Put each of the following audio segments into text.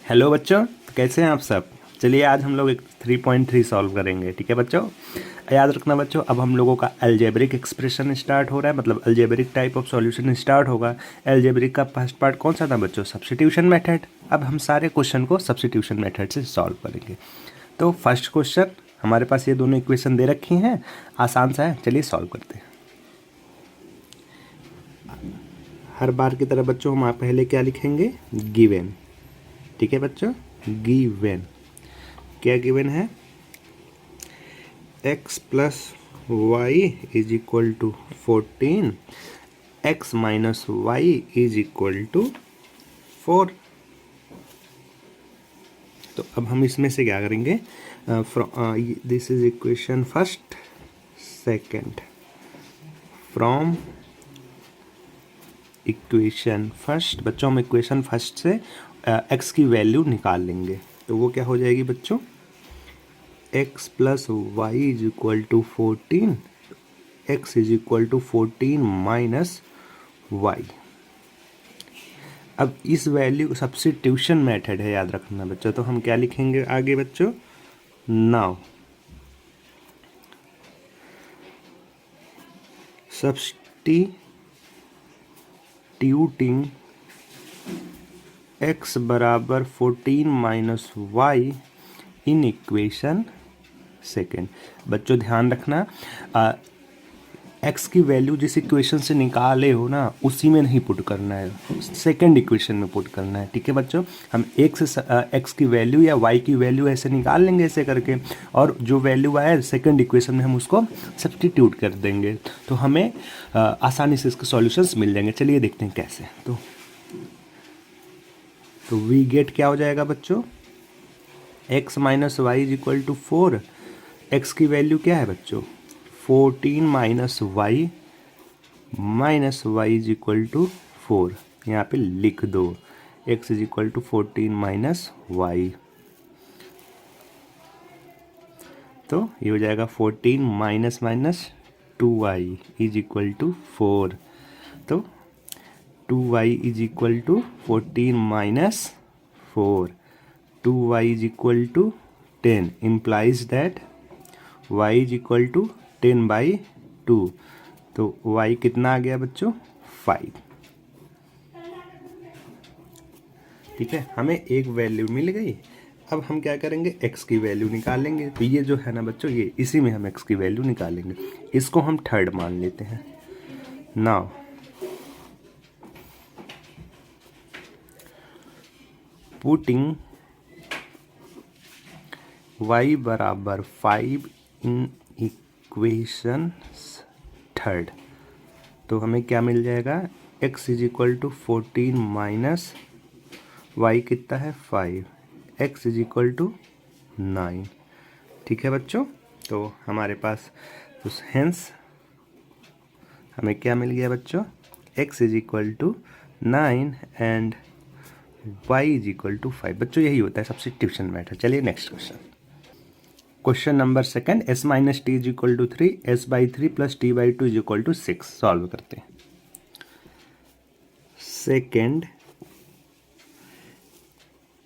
Hello बच्चों, कैसे हैं आप सब। चलिए आज हम लोग एक 3.3 सॉल्व करेंगे। ठीक है बच्चों, याद रखना बच्चों, अब हम लोगों का अलजेब्रिक एक्सप्रेशन स्टार्ट हो रहा है, मतलब algebraic type of solution start होगा। अलजेब्रिक का फर्स्ट पार्ट कौन सा था बच्चों? Substitution method. अब हम सारे क्वेश्चन को सब्स्टिट्यूशन मेथड से सॉल्व करेंगे। तो फर्स्ट क्वेश्चन, हमारे पास ये दोनों इक्वेशन दे रखी हैं, आसान सा है, चलिए सॉल्व करते हैं। हर बार की तरह बच्चों हम पहले क्या लिखेंगे? गिवन। ठीक है बच्चों, गिवन क्या गिवन है? x plus y is equal to 14, x minus y is equal to 4। तो अब हम इसमें से क्या करेंगे? This is equation first, second. From equation first बच्चों, हम इक्वेशन फर्स्ट से x की वैल्यू निकाल लेंगे। तो वो क्या हो जाएगी बच्चों? x plus y is equal to 14, x is equal to 14 minus y. अब इस वैल्यू सब्स्टिट्यूशन मेथड है, याद रखना बच्चों। तो हम क्या लिखेंगे आगे बच्चों? नाउ सब्स्टिट्यूटिंग x बराबर 14 minus y in equation second. बच्चों ध्यान रखना, x की वैल्यू जिस इक्वेशन से निकाले हो ना, उसी में नहीं पुट करना है, सेकंड इक्वेशन में पुट करना है। ठीक है बच्चों, हम एक से x की वैल्यू या y की वैल्यू ऐसे निकाल लेंगे ऐसे करके, और जो वैल्यू आए सेकंड इक्वेशन में हम उसको सब्स्टिट्यूट कर देंगे, तो हमें आसानी से इसके सॉल्यूशंस मिल जाएंगे। चलिए देखते हैं कैसे। तो वी गेट क्या हो जाएगा बच्चों? x minus y is equal to 4। X की वैल्यू क्या है बच्चों? 14 minus y is equal to 4। यहाँ पे लिख दो x is equal to 14 minus y. तो ये हो जाएगा 14 minus minus 2y is equal to 4। तो 2y is equal to 14 minus 4। 2y is equal to 10 implies that y is equal to 10 by 2। तो y कितना आ गया बच्चों? 5। ठीक है, हमें एक वैल्यू मिल गई। अब हम क्या करेंगे? x की वैल्यू निकालेंगे। तो ये जो है ना बच्चों, ये इसी में हम x की वैल्यू निकालेंगे। इसको हम थर्ड मान लेते हैं। नाउ पुटिंग y बराबर 5 इन इक्वेशन थर्ड, तो हमें क्या मिल जाएगा? x is equal to 14 minus y कितना है? 5। x is equal to 9। ठीक है बच्चों, तो हमारे पास तो हेंस हमें क्या मिल गया बच्चों? x is equal to 9 and y is equal to 5। बच्चों यही होता है सब्स्टिट्यूशन मेथड। चलिए next question. Question number second, s minus t is equal to 3, s by 3 plus t by 2 is equal to 6। Solve करते हैं। Second,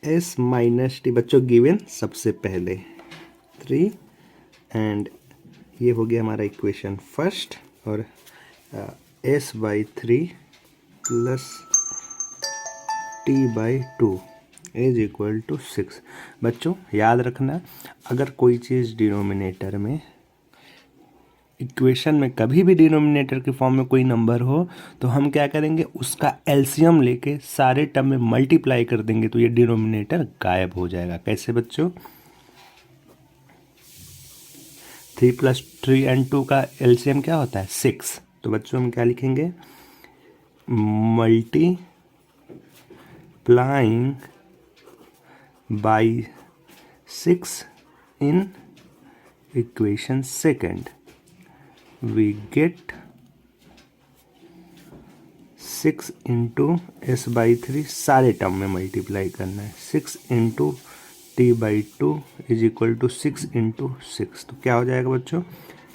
s minus t बच्चों given सबसे पहले 3, एंड ये हो गया हमारा इक्वेशन फर्स्ट, और s by 3 plus t by 2 is equal to 6। बच्चों याद रखना, अगर कोई चीज़ डिनोमिनेटर में, इक्वेशन में कभी भी डिनोमिनेटर के फॉर्म में कोई नंबर हो, तो हम क्या करेंगे? उसका एलसीएम लेके सारे टर्म में मल्टीप्लाई कर देंगे, तो ये डिनोमिनेटर गायब हो जाएगा। कैसे बच्चों? 3 प्लस 3 एंड 2 का एलसीएम क्या होता है? 6। तो बच्चों हम क्या लिखेंगे? Multiplying by 6 in equation second, we get 6 into s by 3, सारे टर्म में मल्टीप्लाई करना है। 6 into t by 2 is equal to 6 into 6। तो क्या हो जाएगा बच्चों?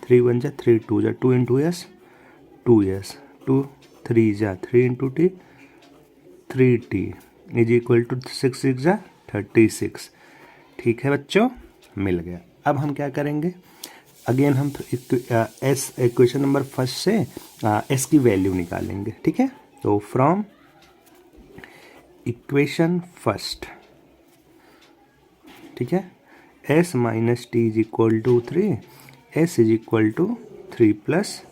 3 1 जा 3 2 जा 2 इंटू एस 2 एस 2 3 जा 3 into t 3 t is equal to 6 6 जा 36। ठीक है बच्चों, मिल गया। अब हम क्या करेंगे, अगेन हम एस इक्वेशन नंबर फर्स्ट से एस की वैल्यू निकालेंगे। ठीक है, तो फ्रॉम इक्वेशन फर्स्ट, ठीक है, s minus t is equal to 3, s is equal to 3 plus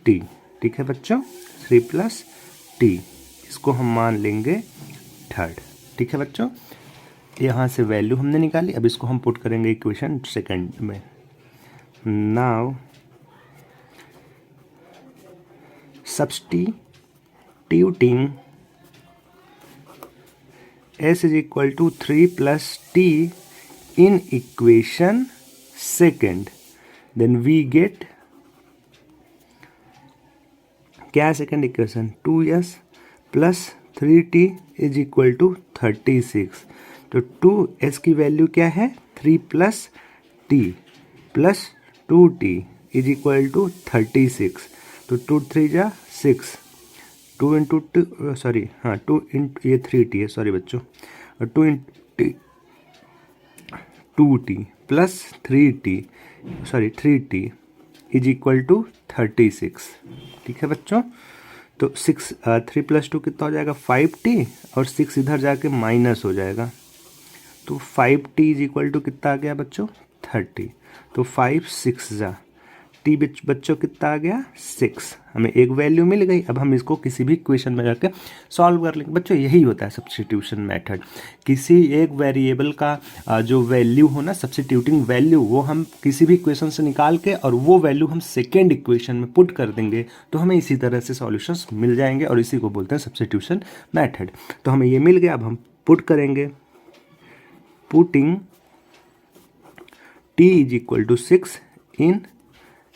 t. ठीक है बच्चों, 3 प्लस टी, इसको हम मान लेंगे थर्ड। ठीक है बच्चों, यहाँ से वैल्यू हमने निकाली, अब इसको हम पुट करेंगे इक्वेशन सेकंड में। Now substituting s is equal to 3 plus t in equation second, then we get क्या second equation 2s plus 3t is equal to 36। तो 2s की वैल्यू क्या है 3 plus t plus 2t is equal to 36। तो 2 3 जा 6, 2 into two sorry हाँ 2 into ये 3t है सॉरी बच्चों, और 2 into 2t plus 3t sorry 3t is equal to 36। ठीक है बच्चों, तो 3 प्लस 2 कितना हो जाएगा 5t, और 6 इधर जाके माइनस हो जाएगा, तो 5t इज इक्वल टू कितना आ गया बच्चों 30। तो 5 6 जा टी बच्चों कितना आ गया 6, हमें एक वैल्यू मिल गई। अब हम इसको किसी भी इक्वेशन में जाके सॉल्व कर लेंगे। बच्चों यही होता है सब्स्टिट्यूशन मेथड, किसी एक वेरिएबल का जो वैल्यू हो ना, सब्स्टिट्यूटिंग वैल्यू, वो हम किसी भी इक्वेशन से निकाल के और वो वैल्यू हम सेकेंड इक्वेशन में पुट कर देंगे, तो हमें इसी तरह से सॉल्यूशंस मिल जाएंगे, और इसी को बोलते हैं सब्स्टिट्यूशन मेथड। तो हमें ये मिल गया, अब हम पुट करेंगे, putting t is equal to 6 in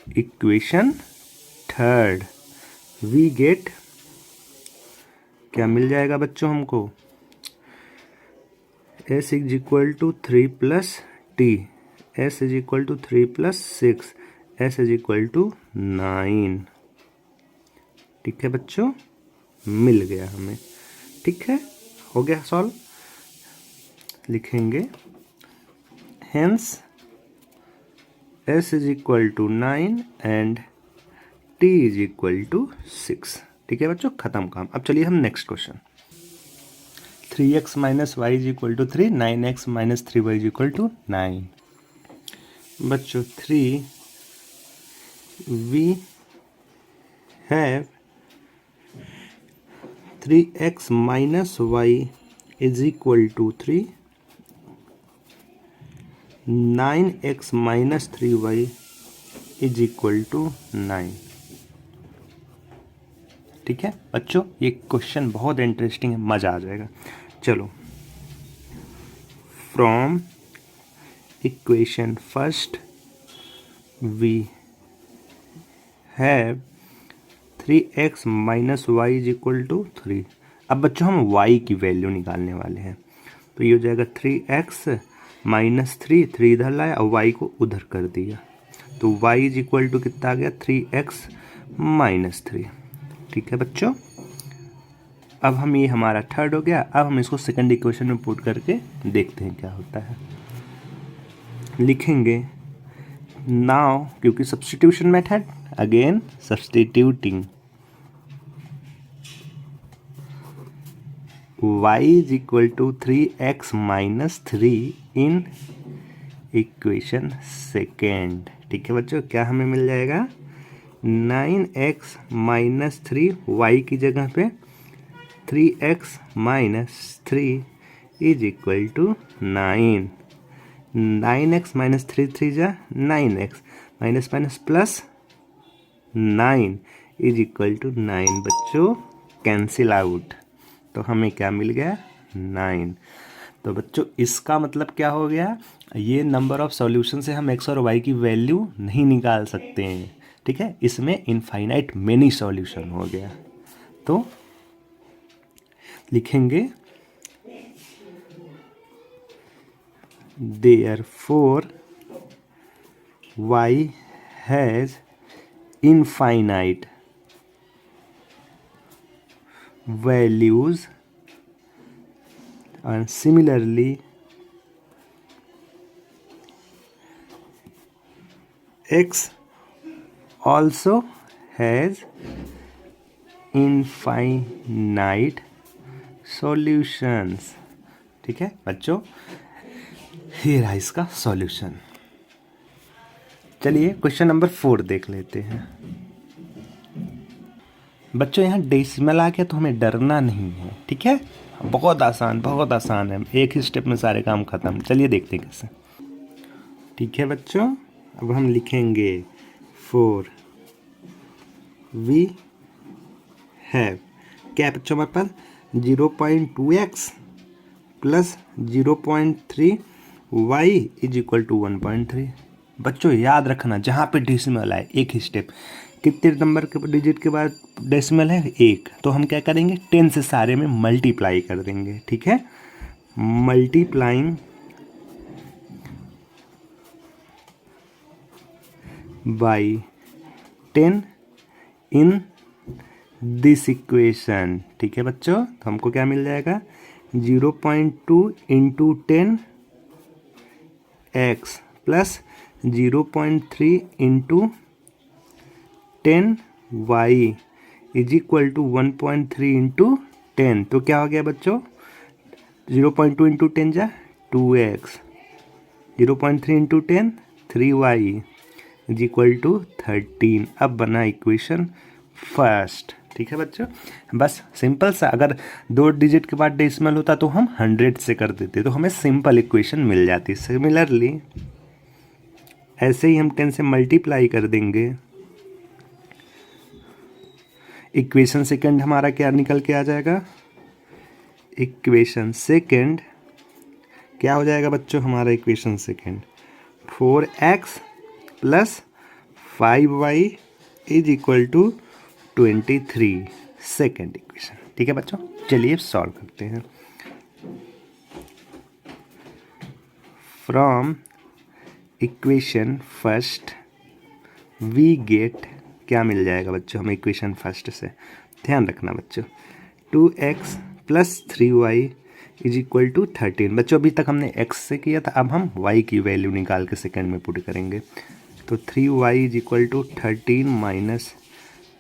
equation third, we get क्या मिल जाएगा बच्चों हमको, s is equal to 3 plus t, s is equal to 3 plus 6, s is equal to 9। ठीक है बच्चों, मिल गया हमें। ठीक है, हो गया सॉल्व। लिखेंगे hence s is equal to 9 and t is equal to 6। ठीक है बच्चों, खत्म काम। अब चलिए हम next question, 3x minus y is equal to 3, 9x minus 3y is equal to 9। बच्चों 3 we have 3x minus y is equal to 3, 9x minus 3y is equal to 9। ठीक है बच्चों, ये क्वेश्चन बहुत इंटरेस्टिंग है, मज़ा आ जाएगा। चलो, from equation first we have 3x minus y is equal to 3। अब बच्चों हम y की वैल्यू निकालने वाले हैं, तो ये हो जाएगा 3x माइनस 3 इधर लाया और y को उधर कर दिया, तो y इज इक्वल टू कितना आ गया 3x माइनस 3। ठीक है बच्चों, अब हम ये हमारा थर्ड हो गया। अब हम इसको सेकंड इक्वेशन में पुट करके देखते हैं क्या होता है। लिखेंगे नाउ, क्योंकि substitution method, again substituting y is equal to 3x minus 3 in equation second. ठीक है बच्चों, क्या हमें मिल जाएगा 9x माइनस 3, y की जगह पे 3x minus 3 is equal to 9। 9x minus 3 जा 9x, minus minus plus 9 is equal to 9। बच्चों कैंसिल आउट, तो हमें क्या मिल गया 9। तो बच्चों इसका मतलब क्या हो गया, ये नंबर ऑफ सॉल्यूशन से हम x और y की वैल्यू नहीं निकाल सकते हैं। ठीक है, इसमें इनफाइनाइट मेनी सॉल्यूशन हो गया। तो लिखेंगे therefore y has infinite values, and similarly x also has infinite solutions। ठीक है बच्चों, ये रहा इसका सॉल्यूशन। चलिए क्वेश्चन नंबर 4 देख लेते हैं। बच्चों यहाँ डेसिमल आ गया तो हमें डरना नहीं है, ठीक है, बहुत आसान है, एक ही स्टेप में सारे काम खत्म। चलिए देखते हैं कैसे। ठीक है बच्चों, अब हम लिखेंगे 4 वी हैव क्या है बच्चों हमारे पास 0.2x plus 0.3 y is equal to 1.3। बच्चों याद रखना जहाँ पे डेसिमल आए एक ही स्टेप, कितने नंबर के डिजिट के बाद डेसिमल है 1, तो हम क्या करेंगे 10 से सारे में मल्टीप्लाई कर देंगे। ठीक है, multiplying by 10 in this equation. ठीक है बच्चों, तो हमको क्या मिल जाएगा 0.2 into 10 x plus 0.3 into 10 y is equal to 1.3 into 10। तो क्या हो गया बच्चों 0.2 इंटू 10 जा 2x, 0.3 into 10 3y is equal to 13। अब बना इक्वेशन फर्स्ट। ठीक है बच्चों, बस सिंपल सा, अगर 2 डिजिट के बाद डेसिमल होता तो हम 100 से कर देते तो हमें सिंपल इक्वेशन मिल जाती। सिमिलरली ऐसे ही हम 10 से मल्टीप्लाई कर देंगे, इक्वेशन सेकंड हमारा क्या निकल के आ जाएगा, इक्वेशन सेकंड क्या हो जाएगा बच्चों हमारा equation second 4x plus 5y is equal to 23 second equation. ठीक है बच्चों, चलिए सॉल्व करते हैं। From equation first we get क्या मिल जाएगा बच्चों हमें इक्वेशन फर्स्ट से, ध्यान रखना बच्चों 2x plus 3y is equal to 13। बच्चों अभी तक हमने x से किया था, अब हम y की वैल्यू निकाल के सेकेंड में पुट करेंगे। तो 3y is equal to 13 minus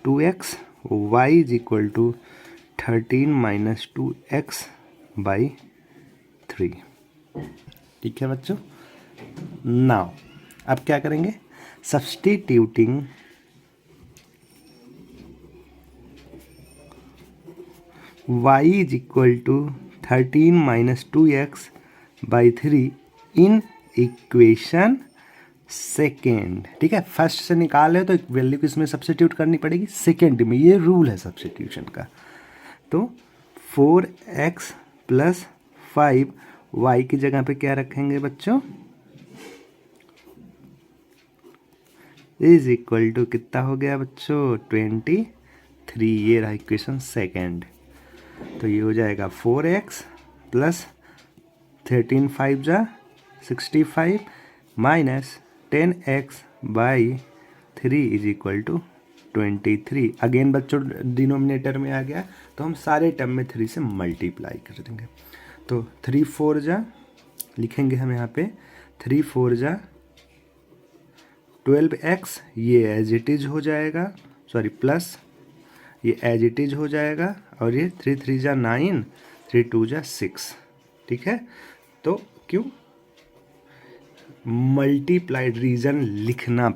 2x, y is equal to 13 minus 2x by 3। ठीक है बच्चों, नाउ अब क्या करेंगे, substituting y is equal to 13 minus 2x by 3 in equation second. ठीक है, फर्स्ट से निकाले तो एक वैल्यू को इसमें सब्स्टिट्यूट करनी पड़ेगी सेकेंड में, ये रूल है सब्स्टिट्यूशन का। तो 4x प्लस 5y की जगह पे क्या रखेंगे बच्चों इज इक्वल टू कितना हो गया बच्चों 23। ये रहा इक्वेशन सेकेंड। तो ये हो जाएगा 4x प्लस 13 5 जा 65 minus 10x by 3 is equal to 23। Again बच्चों डिनोमिनेटर में आ गया तो हम सारे टर्म में 3 से मल्टीप्लाई कर देंगे। तो 3 4 जा लिखेंगे हम यहाँ पे 3 4 जा 12x, ये एज इट इज हो जाएगा, सॉरी प्लस ये एज इट इज हो जाएगा, और ये 3 3 जा 9 3 2 जा 6। ठीक है, तो क्यों मल्टीप्लाइड रीजन लिखना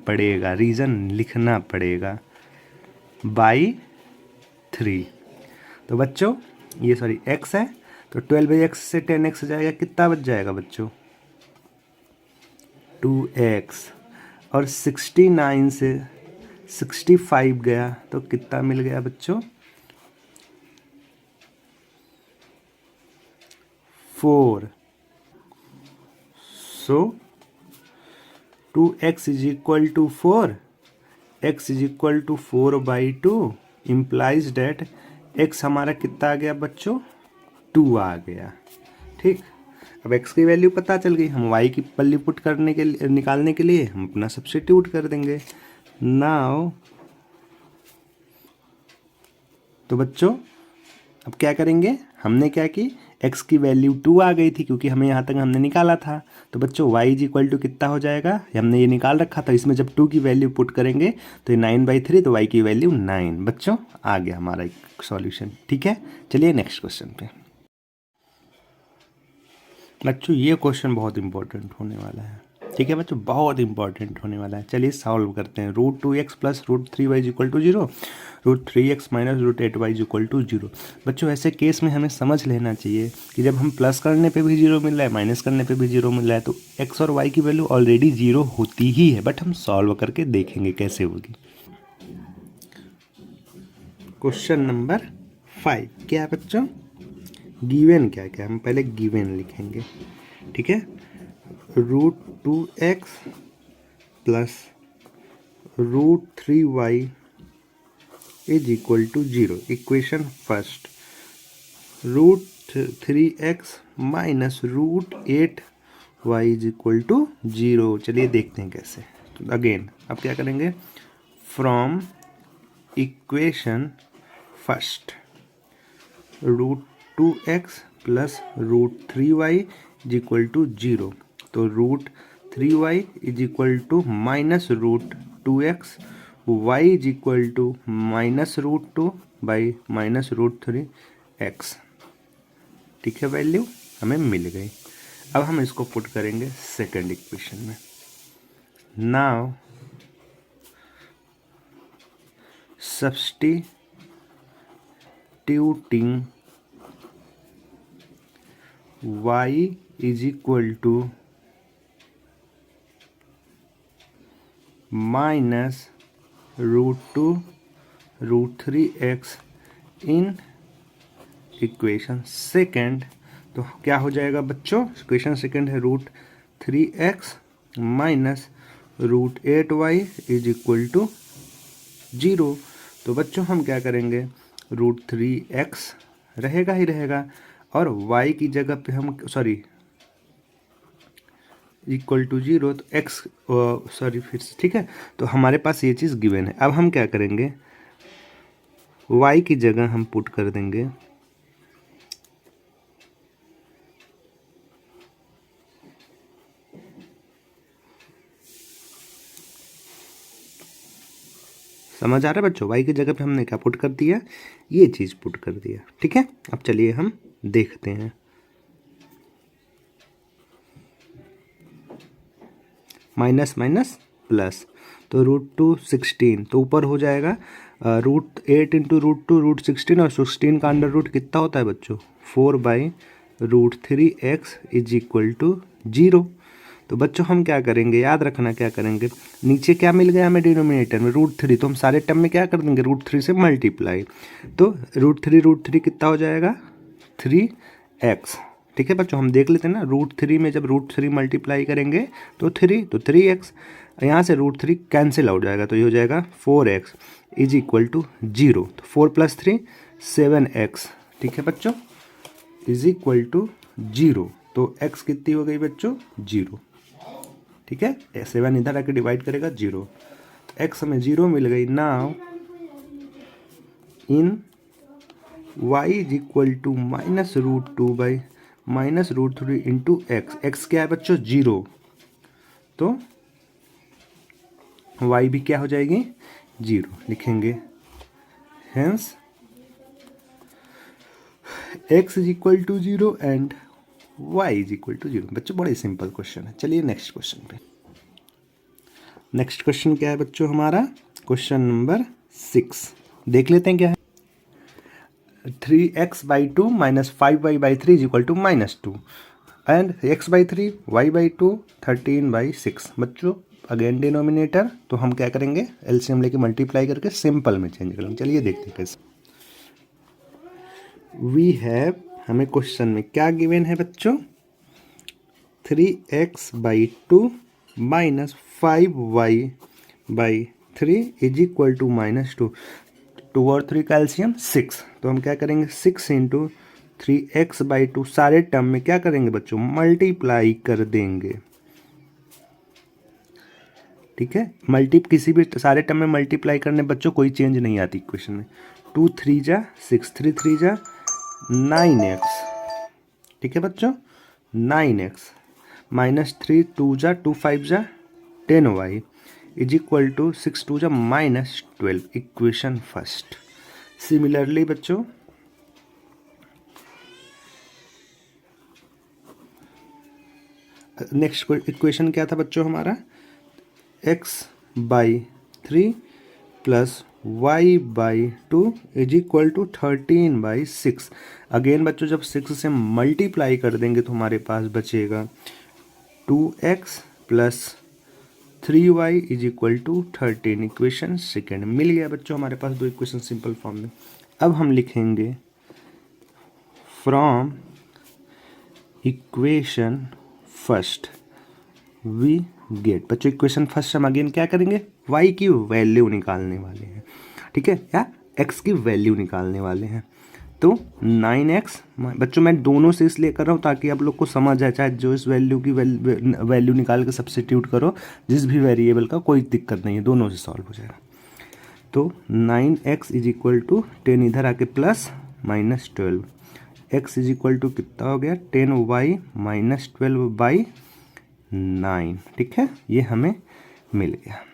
पड़ेगा बाई 3। तो बच्चों ये सॉरी x है, तो 12x से 10x जाएगा, कितना बच जाएगा बच्चों 2x, और 69 से 65 गया तो कितना मिल गया बच्चों 4। So 2x is equal to 4, x is equal to 4 by 2 implies that x हमारा कितना आ गया बच्चों 2 आ गया। ठीक, अब x की वैल्यू पता चल गई, हम y की वैल्यू पुट करने के लिए निकालने के लिए हम अपना सब्स्टिट्यूट कर देंगे। नाउ तो बच्चों अब क्या करेंगे, हमने क्या की, x की वैल्यू 2 आ गई थी क्योंकि हमें यहाँ तक हमने निकाला था। तो बच्चों y इज इक्वल टू कितना हो जाएगा, हमने ये निकाल रखा था, इसमें जब 2 की वैल्यू पुट करेंगे तो ये 9/3, तो y की वैल्यू 9। बच्चों आ गया हमारा एक सॉल्यूशन। ठीक है, चलिए नेक्स्ट क्वेश्चन पे। बच्चों ये क्वेश्चन बहुत इंपॉर्टेंट होने वाला है। ठीक है बच्चों, बहुत इंपॉर्टेंट होने वाला है। चलिए सॉल्व करते हैं। √2x plus √3y is equal to 0, √3x minus √8y is equal to 0। बच्चों ऐसे केस में हमें समझ लेना चाहिए कि जब हम प्लस करने पे भी 0 मिल रहा है, माइनस करने पे भी 0 मिल रहा है, तो x और y की वैल्यू ऑलरेडी 0 होती ही है, बट हम सॉल्व करके देखेंगे कैसे होगी। क्वेश्चन नंबर 5 क्या है बच्चों, गिवन क्या क्या, हम पहले गिवन लिखेंगे। ठीक है, √2x plus √3y is equal to 0। Equation first, √3x minus √8y is equal to 0। चलिए देखते हैं कैसे। तो अगेन अब क्या करेंगे, from equation first √2x plus √3y is equal to 0। तो √3y is equal to minus √2x, y is equal to minus √2 by minus √3x। ठीक है, वैल्यू हमें मिल गई। अब हम इसको पुट करेंगे सेकंड इक्वेशन में। Now substituting y is equal to minus √2 √3x in equation second. तो क्या हो जाएगा बच्चों, इक्वेशन सेकेंड है √3x minus √8y is equal to 0। तो बच्चों हम क्या करेंगे, √3x रहेगा ही रहेगा, और y की जगह पे हम इक्वल टू 0, तो x फिर ठीक है। तो हमारे पास ये चीज़ गिवन है। अब हम क्या करेंगे, y की जगह हम पुट कर देंगे समझ आ रहा है बच्चों, y की जगह पे हमने क्या पुट कर दिया, ये चीज़ पुट कर दिया। ठीक है, अब चलिए हम देखते हैं। माइनस माइनस प्लस, तो √2 16, तो ऊपर हो जाएगा √8 इंटू √2 √16, और 16 का अंडर रूट कितना होता है बच्चों, 4/√3x इज इक्वल टू 0। तो बच्चों हम क्या करेंगे, याद रखना क्या करेंगे, नीचे क्या मिल गया हमें डिनोमिनेटर में √3, तो हम सारे टर्म में क्या कर देंगे, √3 से मल्टीप्लाई। तो √3 कितना हो जाएगा, 3x। ठीक है बच्चों, हम देख लेते हैं ना, √3 में जब √3 मल्टीप्लाई करेंगे तो 3x, यहाँ से √3 कैंसिल आउट जाएगा, तो ये हो जाएगा 4x इज इक्वल टू 0। तो 4 + 3 7x। ठीक है बच्चों, इज इक्वल टू 0। तो x कितनी हो गई बच्चों, 0। ठीक है, 7 इधर आके डिवाइड करेगा 0, x हमें 0 मिल गई। Now in y is equal to minus √2 by minus √3 into x क्या है बच्चों, 0। तो y भी क्या हो जाएगी, 0 लिखेंगे। Hence x is equal to 0 and y is equal to 0। बच्चों बड़ा ही सिंपल क्वेश्चन है। चलिए नेक्स्ट क्वेश्चन पे। नेक्स्ट क्वेश्चन क्या है बच्चों हमारा, क्वेश्चन नंबर 6 देख लेते हैं क्या है। 3x/2 minus 5y/3 is equal to -2 and x/3 y/2 13/6। बच्चों अगेन डिनोमिनेटर, तो हम क्या करेंगे, एलसीएम लेके मल्टीप्लाई करके सिंपल में चेंज करेंगे। चलिए देखते हैं कैसे। वी हैव, हमें क्वेश्चन में क्या गिवन है बच्चों, 3x/2 minus 5y/3 is equal to -2। 2 और 3 का एलसीएम 6, तो हम क्या करेंगे, 6 इंटू 3x/2 सारे टर्म में क्या करेंगे बच्चों, मल्टीप्लाई कर देंगे। ठीक है, किसी भी सारे टर्म में मल्टीप्लाई करने बच्चों कोई चेंज नहीं आती इक्वेशन में। 2 3 जा 6, 3 3 जा 9x, ठीक है बच्चों, 9x माइनस 3 2 जा 2 5 जा 10y इज इक्वल टू 6 2 जा माइनस 12, इक्वेशन फर्स्ट। सिमिलरली बच्चों नेक्स्ट इक्वेशन क्या था बच्चों हमारा, x/3 plus y/2 is equal to 13/6। Again बच्चों जब 6 से मल्टीप्लाई कर देंगे तो हमारे पास बचेगा 2x plus 3y is equal to 13, equation second. मिल गया बच्चों हमारे पास दो इक्वेशन सिंपल फॉर्म में। अब हम लिखेंगे from equation first we get, बच्चों इक्वेशन फर्स्ट हम अगेन क्या करेंगे, y की वैल्यू निकालने वाले हैं, ठीक है, या x की वैल्यू निकालने वाले हैं। तो 9x, बच्चों मैं दोनों से इसलिए कर रहा हूँ ताकि आप लोग को समझ आए, चाहे जो इस वैल्यू की वैल्यू निकाल के सब्स्टिट्यूट करो, जिस भी वेरिएबल का कोई दिक्कत नहीं है, दोनों से सॉल्व हो जाएगा। तो 9x इज इक्वल टू 10 इधर आके plus minus 12, x is equal to कितना हो गया 10y माइनस 12/9, ठीक है, ये हमें मिल गया।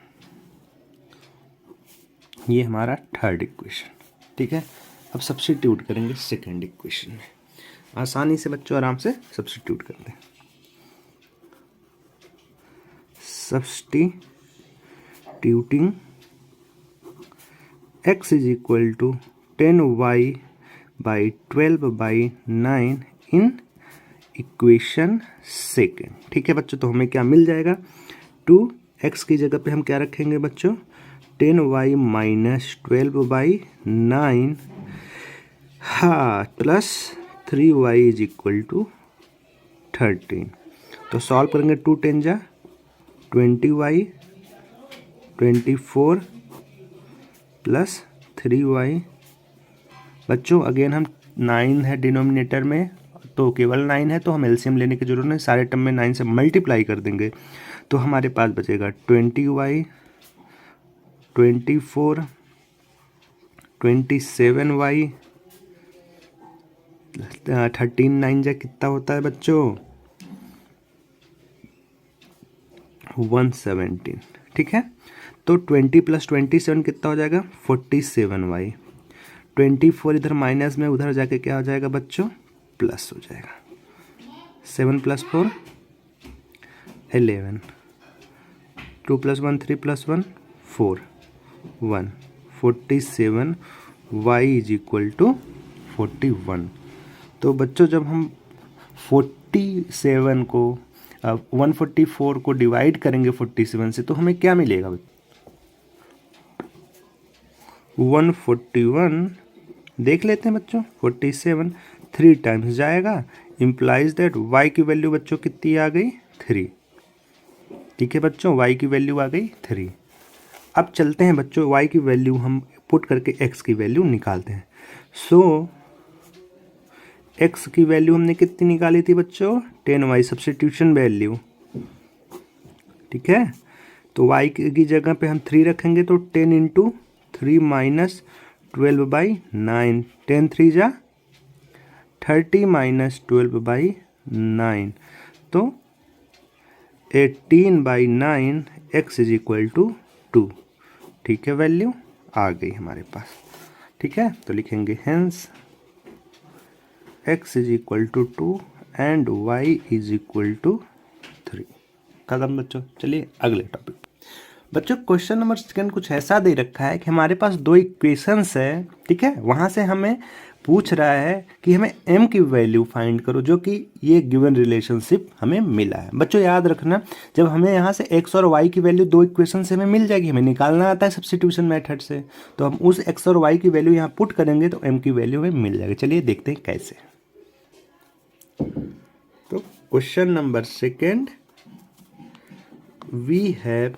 ये हमारा थर्ड इक्वेशन, ठीक है। अब सब्स्टिट्यूट करेंगे सेकंड इक्वेशन में, आसानी से बच्चों आराम से सब्स्टिट्यूट कर दें। Substituting x is equal to 10y/12/9 in equation second, ठीक है बच्चों। तो हमें क्या मिल जाएगा, 2x की जगह पे हम क्या रखेंगे बच्चों, 10y माइनस 12/9, हाँ, plus 3y is equal to 13। तो सॉल्व करेंगे, 2 10 जा 20y, 24 प्लस 3y। बच्चों अगेन हम 9 है डिनोमिनेटर में, तो केवल 9 है तो हम एलसीएम लेने की जरूरत नहीं, सारे टर्म में 9 से मल्टीप्लाई कर देंगे तो हमारे पास बचेगा 20y, 24, 27y, 13 9 जा कितना होता है बच्चों 117, ठीक है। तो 20 प्लस 27 कितना हो जाएगा 47y, 24 इधर माइनस में, उधर जाके क्या हो जाएगा बच्चों प्लस हो जाएगा, 7 plus 4 11, 2 plus 1 3 plus 1 4 1, 47 y is equal to 41। तो बच्चों जब हम 47 को 144 को डिवाइड करेंगे 47 से तो हमें क्या मिलेगा, 141 देख लेते हैं बच्चों, 47 3 टाइम्स जाएगा, इम्प्लाइज दैट y की वैल्यू बच्चों कितनी आ गई 3, ठीक है बच्चों, y की वैल्यू आ गई 3। अब चलते हैं बच्चों, y की वैल्यू हम पुट करके x की वैल्यू निकालते हैं। सो x की वैल्यू हमने कितनी निकाली थी बच्चों 10y, सब्स्टिट्यूशन वैल्यू, ठीक है। तो y की जगह पे हम 3 रखेंगे तो 10 इंटू 3 माइनस 12/9, 10 3 जा 30 माइनस 12/9, तो 18/9 x इज इक्वल टू 2, ठीक है, वैल्यू आ गई हमारे पास, ठीक है। तो लिखेंगे hence x is equal to 2 and y is equal to 3। खत्म बच्चों। चलिए अगले टॉपिक। बच्चों क्वेश्चन नंबर सेकंड कुछ ऐसा दे रखा है कि हमारे पास दो इक्वेशंस है, ठीक है, वहाँ से हमें पूछ रहा है कि हमें m की वैल्यू फाइंड करो, जो कि ये गिवन रिलेशनशिप हमें मिला है। बच्चों याद रखना, जब हमें यहाँ से x और y की वैल्यू दो इक्वेशन से हमें मिल जाएगी, हमें निकालना आता है सब्स्टिट्यूशन मेथड से, तो हम उस x और y की वैल्यू यहाँ पुट करेंगे तो m की वैल्यू हमें मिल जाएगी। चलिए देखते हैं कैसे। तो question number second we have,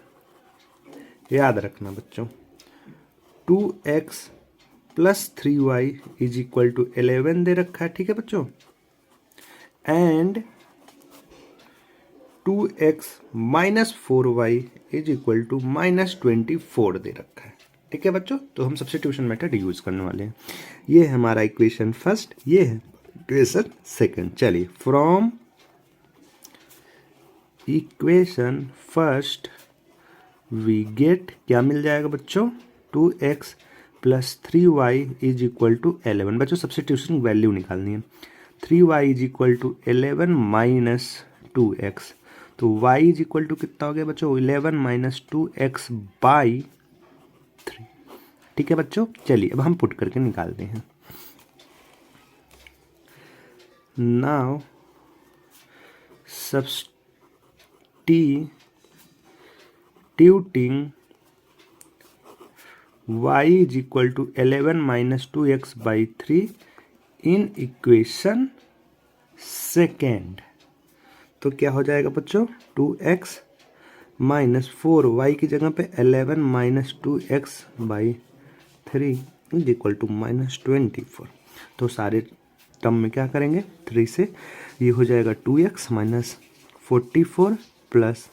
याद रखना बच्चों, 2x plus 3y is equal to 11 दे रखा है, ठीक है बच्चों, and 2x minus 4y is equal to minus 24 दे रखा है। ठीक है बच्चों, तो हम सब्स्टिट्यूशन मेथड यूज करने वाले हैं। ये है हमारा इक्वेशन फर्स्ट, ये है इक्वेशन सेकंड। चलिए, from equation first we get, क्या मिल जाएगा बच्चों, 2x plus 3y is equal to 11। बच्चों सब्स्टिट्यूशन वैल्यू निकालनी है। 3y is equal to 11 minus 2x, तो y इज इक्वल टू कितना हो गया बच्चों, 11 माइनस 2x बाई 3। ठीक है बच्चों, चलिए अब हम पुट करके निकालते हैं। Now substituting y is equal to 11 minus 2x by 3 in equation second, तो क्या हो जाएगा बच्चों, 2x माइनस 4y की जगह पे 11 minus 2x by 3 is equal to minus 24। तो सारे टर्म में क्या करेंगे, 3 से ये हो जाएगा 2x minus 44 plus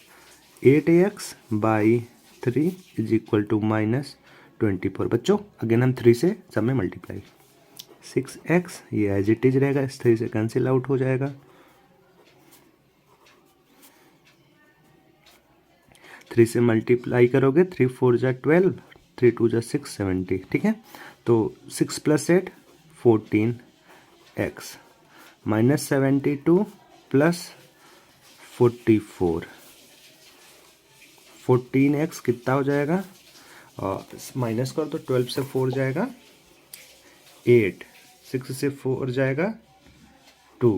8x by 3 is equal to minus 24। बच्चों अगेन हम 3 से सब में मल्टीप्लाई, 6x ये एज इट इज रहेगा, इस 3 से कैंसिल आउट हो जाएगा, 3 से मल्टीप्लाई करोगे 3 4 जा 12, 3 2 जा 6 70। ठीक है, तो 6 plus 8 14x minus 72 plus 44, 14x कितना हो जाएगा, और माइनस कर तो 12 से 4 जाएगा 8, 6 से 4 जाएगा 2,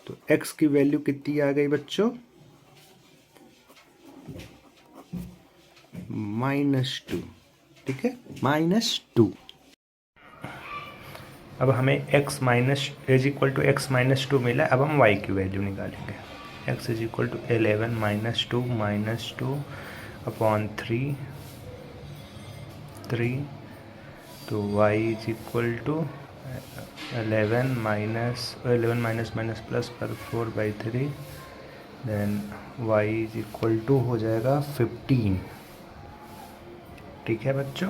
तो x की वैल्यू कितनी आ गई बच्चों, -2। ठीक है, -2। अब हमें x minus is equal to x minus 2 मिला, अब हम y की वैल्यू निकालेंगे। x is equal to 11 minus 2 upon 3, तो y is equal to 11 minus plus पर 4 by 3, then y is equal to हो जाएगा 15। ठीक है बच्चों,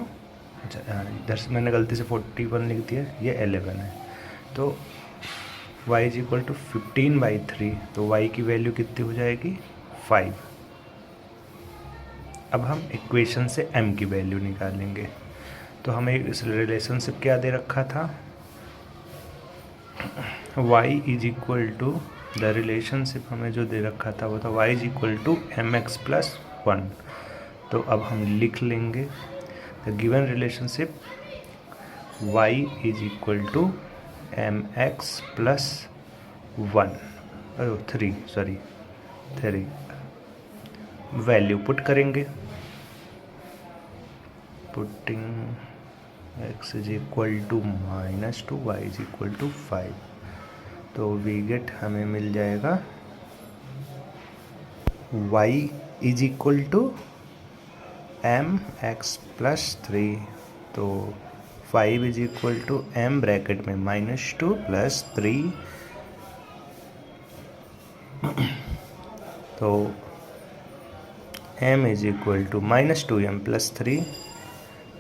अच्छा इधर से मैंने गलती से 41 लिख दिया, ये 11 है, तो y is equal to 15 by 3, तो y की वैल्यू कितनी हो जाएगी, 5। अब हम इक्वेशन से m की वैल्यू निकालेंगे, तो हमें इस रिलेशनशिप क्या दे रखा था, y is equal to, the relationship हमें जो दे रखा था वो था y is equal to mx plus 1। तो अब हम लिख लेंगे the given relationship y is equal to mx plus 1, 3 value put करेंगे, putting x is equal to -2, y is equal to 5, तो वी गेट हमें मिल जाएगा y is equal to mx plus 3, तो 5 is equal to m bracket में -2 plus 3, तो m is equal to -2m plus 3,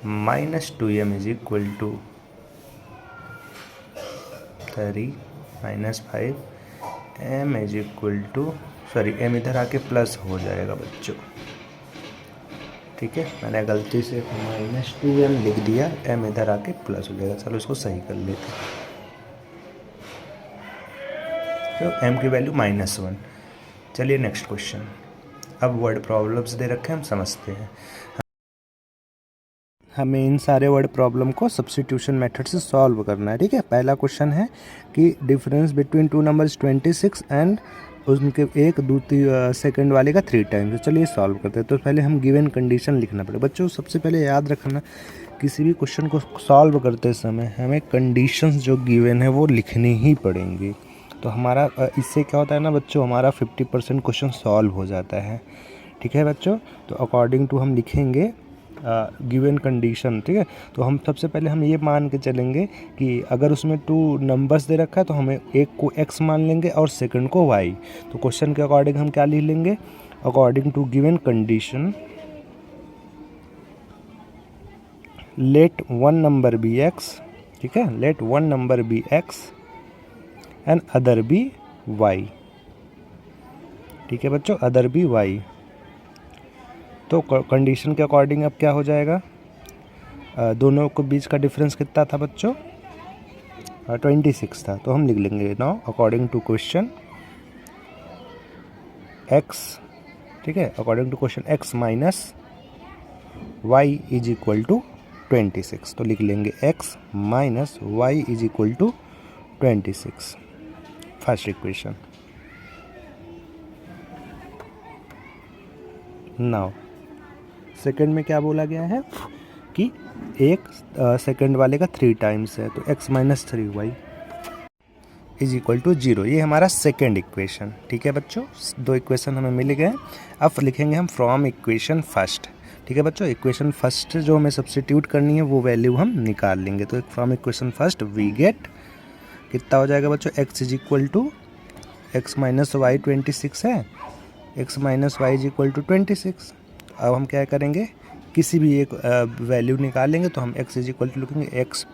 -2m is equal to 3 -5, m is equal to, m इधर आके plus हो जाएगा बच्चों। ठीक है, मैंने गलती से -2m लिख दिया, m इधर आके प्लस हो जाएगा, चलो इसको सही कर लेते हैं। तो m की वैल्यू -1। चलिए नेक्स्ट क्वेश्चन, अब वर्ड प्रॉब्लम्स दे रखे हैं, हम समझते हैं। हमें इन सारे वर्ड प्रॉब्लम को सब्स्टिट्यूशन मेथड से सॉल्व करना है। ठीक है, पहला क्वेश्चन है कि difference between two numbers 26 and उनके एक दूसरी सेकंड वाले का 3 टाइम्स। तो चलिए सॉल्व करते हैं। तो पहले हम गिवन कंडीशन लिखना पड़ेगा। बच्चों सबसे पहले याद रखना, किसी भी क्वेश्चन को सॉल्व करते समय हमें कंडीशंस जो गिवन है वो लिखनी ही पड़ेंगी। तो हमारा इससे क्या होता है ना बच्चों, हमारा 50% क्वेश्चन सॉल्व हो जाता है। ठीक है बच्चों, तो अकॉर्डिंग टू हम लिखेंगे गिवन कंडीशन। ठीक है, तो हम सबसे पहले हम ये मान के चलेंगे कि अगर उसमें 2 नंबर्स दे रखा है तो हमें एक को x मान लेंगे और सेकंड को y। तो क्वेश्चन के अकॉर्डिंग हम क्या लिख लेंगे, according to given condition let one number be x, ठीक है, let one number be x and other be y, ठीक है बच्चों, अदर बी वाई। तो कंडीशन के अकॉर्डिंग अब क्या हो जाएगा, दोनों के बीच का डिफरेंस कितना था बच्चों, 26 था। तो हम लिख लेंगे now according to question x, ठीक है, according to question x minus y is equal to 26। तो लिख लेंगे x minus y is equal to 26, first equation. Now second में क्या बोला गया है कि एक सेकंड वाले का 3 टाइम्स है, तो x minus 3y is equal to 0। ये हमारा सेकंड इक्वेशन, ठीक है बच्चों, 2 इक्वेशन हमें मिल गए। अब लिखेंगे हम फ्रॉम इक्वेशन फर्स्ट, ठीक है बच्चों, इक्वेशन फर्स्ट जो हमें सब्स्टिट्यूट करनी है वो वैल्यू हम निकाल लेंगे। तो from equation first we get, कितना हो जाएगा बच्चों, x is equal to x minus y 26 है, x minus y is equal to 26। अब हम क्या करेंगे, किसी भी एक वैल्यू निकालेंगे, तो हम x इज इक्वल टू लिखेंगे x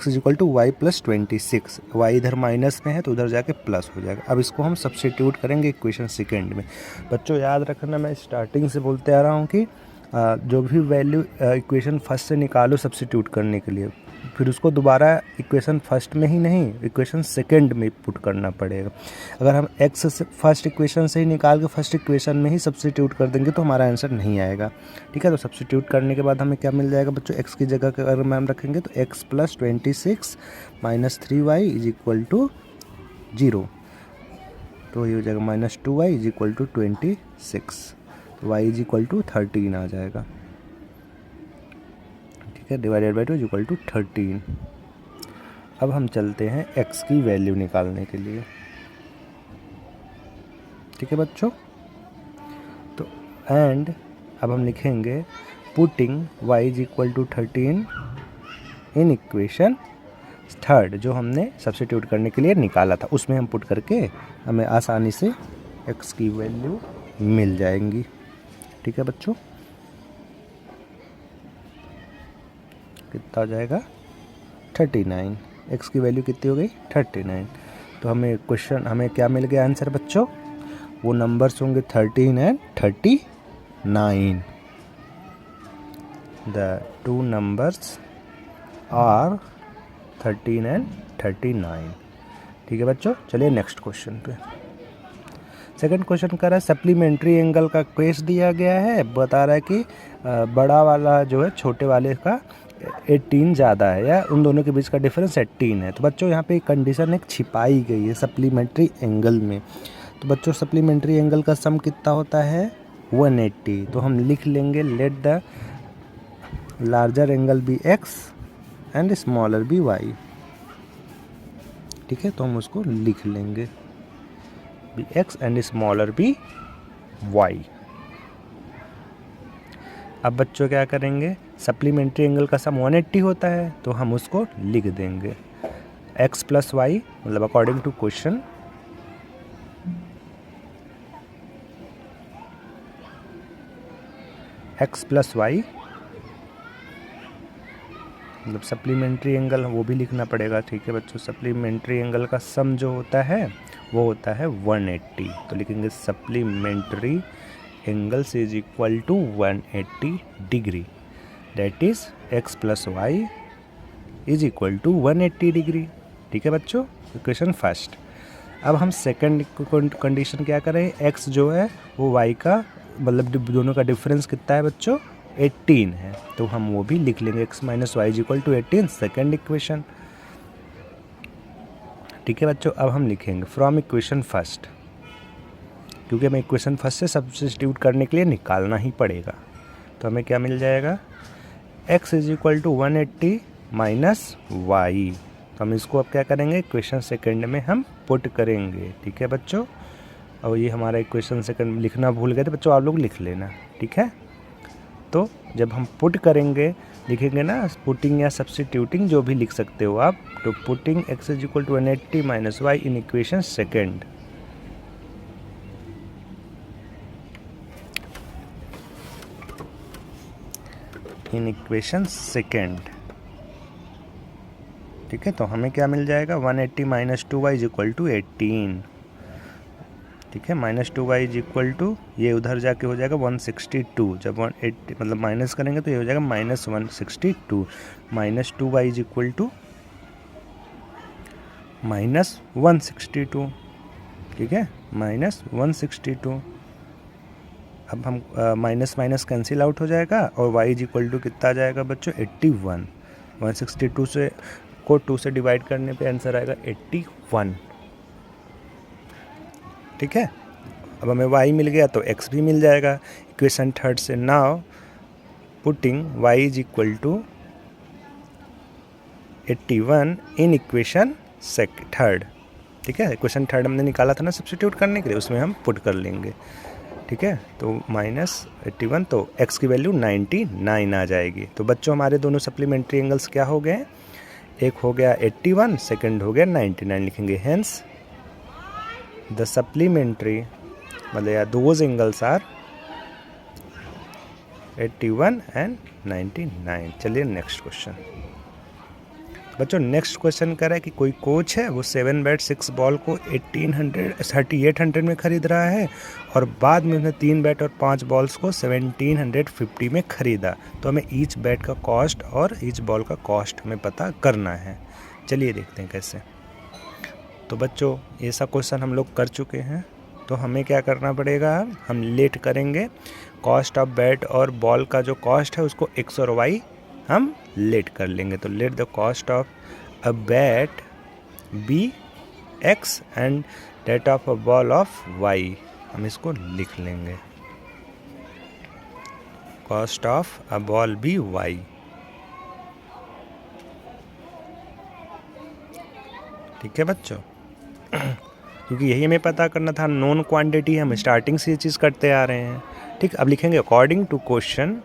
is equal to y plus 26। Y इधर माइनस में है तो उधर जाके प्लस हो जाएगा। अब इसको हम सब्स्टिट्यूट करेंगे इक्वेशन सेकेंड में। बच्चों याद रखना, मैं स्टार्टिंग से बोलते आ रहा हूँ कि जो भी वैल्यू इक्वेशन फर्स्ट से निकालो सब्स्टिट्यूट करने के लिए, फिर उसको दोबारा इक्वेशन फर्स्ट में ही नहीं, इक्वेशन सेकंड में पुट करना पड़ेगा। अगर हम x से फर्स्ट इक्वेशन से ही निकाल के फर्स्ट इक्वेशन में ही सब्स्टिट्यूट कर देंगे तो हमारा आंसर नहीं आएगा, ठीक है। तो सब्स्टिट्यूट करने के बाद हमें क्या मिल जाएगा बच्चों, x की जगह अगर मैम रखेंगे तो x plus 26 minus 3y is equal to 0। तो ये हो जाएगा minus 2y is equal to 26, तो y इज इक्वल टू 13 आ जाएगा, divided by 2 is equal to 13। अब हम चलते हैं x की वैल्यू निकालने के लिए, ठीक है बच्चों। तो एंड अब हम लिखेंगे putting y is equal to 13 in equation third, जो हमने सब्स्टिट्यूट करने के लिए निकाला था उसमें हम पुट करके हमें आसानी से x की वैल्यू मिल जाएंगी, ठीक है बच्चों। कितना हो जाएगा 39, x की वैल्यू कितनी हो गई 39। तो हमें क्या मिल गया आंसर बच्चों, वो नंबर्स होंगे 13 and 39। The two numbers are 13 and 39, ठीक है बच्चों। चलिए नेक्स्ट क्वेश्चन पे। सेकंड क्वेश्चन कर रहा है सप्लीमेंट्री एंगल का क्वेश्चन दिया गया है, बता रहा है कि बड़ा वाला जो है छोटे वाले का 18 ज़्यादा है या उन दोनों के बीच का डिफरेंस 18 है। तो बच्चों यहाँ पे एक कंडीशन एक छिपाई गई है सप्लीमेंट्री एंगल में। तो बच्चों सप्लीमेंट्री एंगल का सम कितना होता है 180। तो हम लिख लेंगे let the larger angle be x and smaller be y, ठीक है। तो हम उसको लिख लेंगे be x and smaller be y। अब बच्चों क्या करेंगे, सप्लीमेंट्री एंगल का सम 180 होता है तो हम उसको लिख देंगे x प्लस वाई, मतलब according to question x plus y, मतलब सप्लीमेंट्री एंगल वो भी लिखना पड़ेगा, ठीक है बच्चों। सप्लीमेंट्री एंगल का सम जो होता है वो होता है 180। तो लिखेंगे supplementary angles is equal to 180 degree, that is x plus y is equal to 180 degree, ठीक है बच्चों, इक्वेशन फर्स्ट। अब हम सेकंड कंडीशन क्या करें, x जो है वो y का मतलब दोनों का डिफरेंस कितना है बच्चों 18 है, तो हम वो भी लिख लेंगे x minus y is equal to 18, second equation, ठीक है बच्चों। अब हम लिखेंगे फ्रॉम इक्वेशन फर्स्ट, क्योंकि हमें इक्वेशन फर्स्ट से सब्स्टिट्यूट करने के लिए निकालना ही पड़ेगा। तो हमें क्या मिल जाएगा x is equal to 180 minus y. तो हम इसको अब क्या करेंगे इक्वेशन सेकंड में हम पुट करेंगे, ठीक है बच्चों। और ये हमारा इक्वेशन सेकंड लिखना भूल गए थे बच्चों, आप लोग लिख लेना, ठीक है। तो जब हम पुट करेंगे लिखेंगे ना पुटिंग या सब्स्टिट्यूटिंग जो भी लिख सकते हो आप, तो putting x is equal to 180 minus y in equation second. In equation second. ठीक है, तो हमें क्या मिल जाएगा 180 minus 2y is equal to 18। ठीक है, minus 2y is equal to, ये उधर जाके हो जाएगा 162, जब 180 मतलब माइनस करेंगे तो ये हो जाएगा minus 162, minus 2y is equal to minus 162। ठीक है, माइनस 162। अब हम माइनस माइनस कैंसिल आउट हो जाएगा और y इज इक्वल टू कितना आ जाएगा बच्चों 81। 162 से को 2 से डिवाइड करने पे आंसर आएगा 81। ठीक है, अब हमें y मिल गया तो x भी मिल जाएगा इक्वेशन थर्ड से। Now putting y is equal to 81 in equation third. ठीक है, इक्वेशन थर्ड हमने निकाला था ना सब्स्टिट्यूट करने के लिए, उसमें हम पुट कर लेंगे। ठीक है, तो माइनस 81, तो x की वैल्यू 99 आ जाएगी। तो बच्चों हमारे दोनों सप्लीमेंट्री एंगल्स क्या हो गए, एक हो गया 81, सेकंड हो गया 99 लिखेंगे। हेंस द सप्लीमेंट्री मतलब या दोज एंगल्स आर 81 एंड 99। चलिए नेक्स्ट क्वेश्चन। बच्चों नेक्स्ट क्वेश्चन कह रहा है कि कोई कोच है, वो 7 बैट 6 बॉल को 3800 में खरीद रहा है और बाद में उसने 3 बैट और 5 बॉल्स को 1750 में खरीदा। तो हमें ईच बैट का कॉस्ट और ईच बॉल का कॉस्ट हमें पता करना है। चलिए देखते हैं कैसे। तो बच्चों ऐसा क्वेश्चन हम लोग कर चुके हैं, तो हमें क्या करना पड़ेगा, हम लेट करेंगे कॉस्ट ऑफ बैट और बॉल का जो कॉस्ट है उसको x और y हम लेट कर लेंगे। तो let the cost of a bat be x and that of a ball of y, हम इसको लिख लेंगे cost of a ball be y। ठीक है बच्चों, क्योंकि यही हमें पता करना था, नॉन क्वांटिटी, हम स्टार्टिंग से ये चीज़ करते आ रहे हैं। ठीक, अब लिखेंगे according to question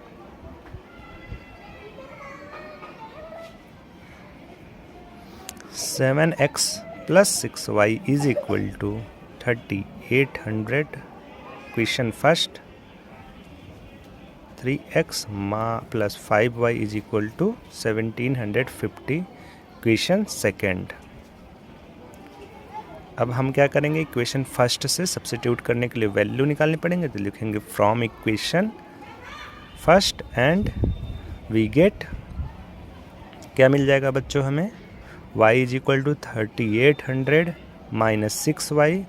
7x plus 6y is equal to 3800। Question first 3x plus 5y is equal to 1750। Question second. अब हम क्या करेंगे, इक्वेशन फर्स्ट से सब्स्टिट्यूट करने के लिए वैल्यू निकालनी पड़ेंगे। तो लिखेंगे from equation first and we get, क्या मिल जाएगा बच्चों हमें, y is equal to 3800 minus 6y,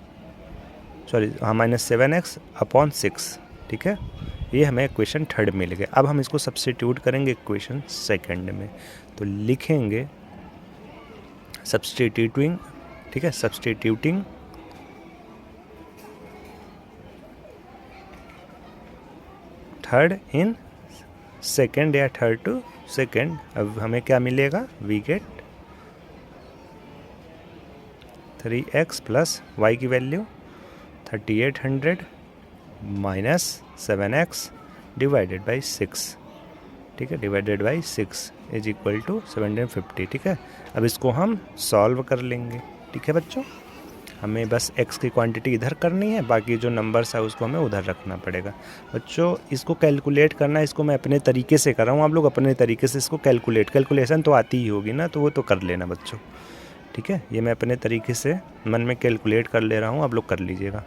sorry हाँ माइनस 7x अपॉन 6। ठीक है, ये हमें इक्वेशन थर्ड मिल गया। अब हम इसको सब्स्टिट्यूट करेंगे इक्वेशन सेकंड में। तो लिखेंगे सब्स्टिट्यूटिंग, ठीक है, सब्स्टिट्यूटिंग थर्ड इन सेकेंड या थर्ड टू सेकेंड। अब हमें क्या मिलेगा, we get 3x plus y की value 3800 minus 7x divided by 6। ठीक है, divided by 6 is equal to 1750। ठीक है, अब इसको हम सॉल्व कर लेंगे। ठीक है बच्चों, हमें बस x की क्वांटिटी इधर करनी है, बाकी जो नंबर्स है उसको हमें उधर रखना पड़ेगा। बच्चों इसको कैलकुलेट करना है, इसको मैं अपने तरीके से कर रहा हूँ, आप लोग अपने तरीके से इसको कैलकुलेशन तो आती ही होगी ना, तो वो तो कर लेना बच्चों। ठीक है, ये मैं अपने तरीके से मन में कैलकुलेट कर ले रहा हूँ, आप लोग कर लीजिएगा।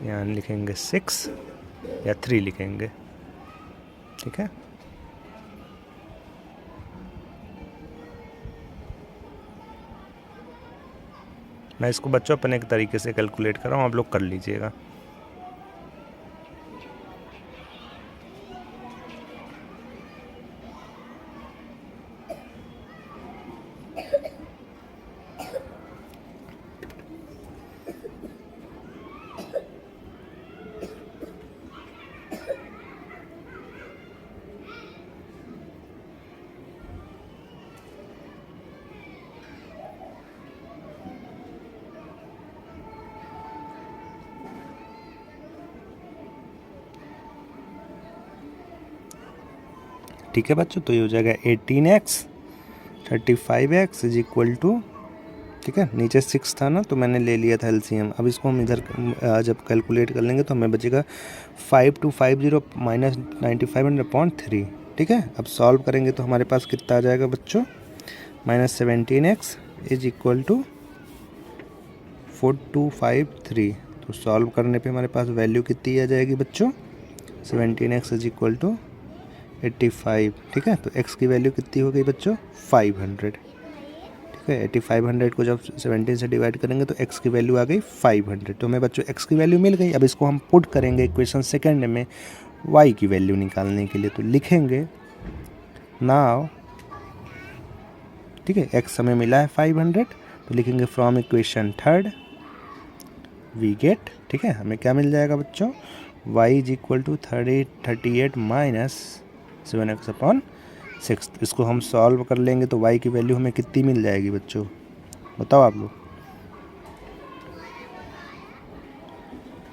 यहाँ लिखेंगे 6 या 3 लिखेंगे। ठीक है, मैं इसको बच्चों अपने एक तरीके से कैलकुलेट कर रहा हूँ, आप लोग कर लीजिएगा। ठीक है बच्चों, तो ये हो जाएगा 18x 35x is equal to ठीक है, नीचे 6 था ना तो मैंने ले लिया था एलसीएम। अब इसको हम इधर जब कैलकुलेट कर लेंगे तो हमें बचेगा 5250 माइनस 9500/3। ठीक है, अब सॉल्व करेंगे तो हमारे पास कितना आ जाएगा बच्चों, -17x इज इक्वल टू 4253। तो सॉल्व करने पे हमारे पास वैल्यू कितनी आ जाएगी बच्चों, 17x इज इक्वल टू 85। ठीक है, तो x की वैल्यू कितनी हो गई बच्चों, 500। ठीक है, 8500 को जब 17 से डिवाइड करेंगे तो x की वैल्यू आ गई 500। तो हमें बच्चों x की वैल्यू मिल गई। अब इसको हम पुट करेंगे इक्वेशन सेकेंड में y की वैल्यू निकालने के लिए। तो लिखेंगे नाउ, ठीक है, x हमें मिला है 500, तो लिखेंगे from equation third we get, ठीक है, हमें क्या मिल जाएगा बच्चों, y is equal to 38 minus 7x/6। इसको हम सॉल्व कर लेंगे तो y की वैल्यू हमें कितनी मिल जाएगी बच्चों, बताओ आप लोग,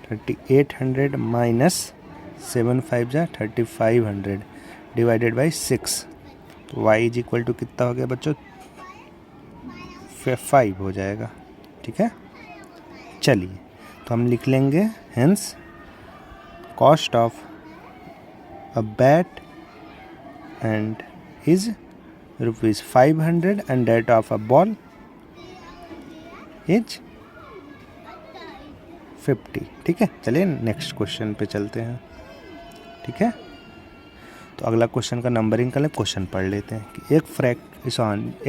3800 माइनस 7 5 जा 3500 डिवाइडेड बाई 6। तो y इज इक्वल टू कितना हो गया बच्चों, 5 हो जाएगा। ठीक है, चलिए तो हम लिख लेंगे hence cost of a bat and is ₹500 and that of a ball is 50। ठीक है, चलिए नेक्स्ट क्वेश्चन पे चलते हैं। ठीक है, तो अगला क्वेश्चन का नंबरिंग का क्वेश्चन पढ़ लेते हैं कि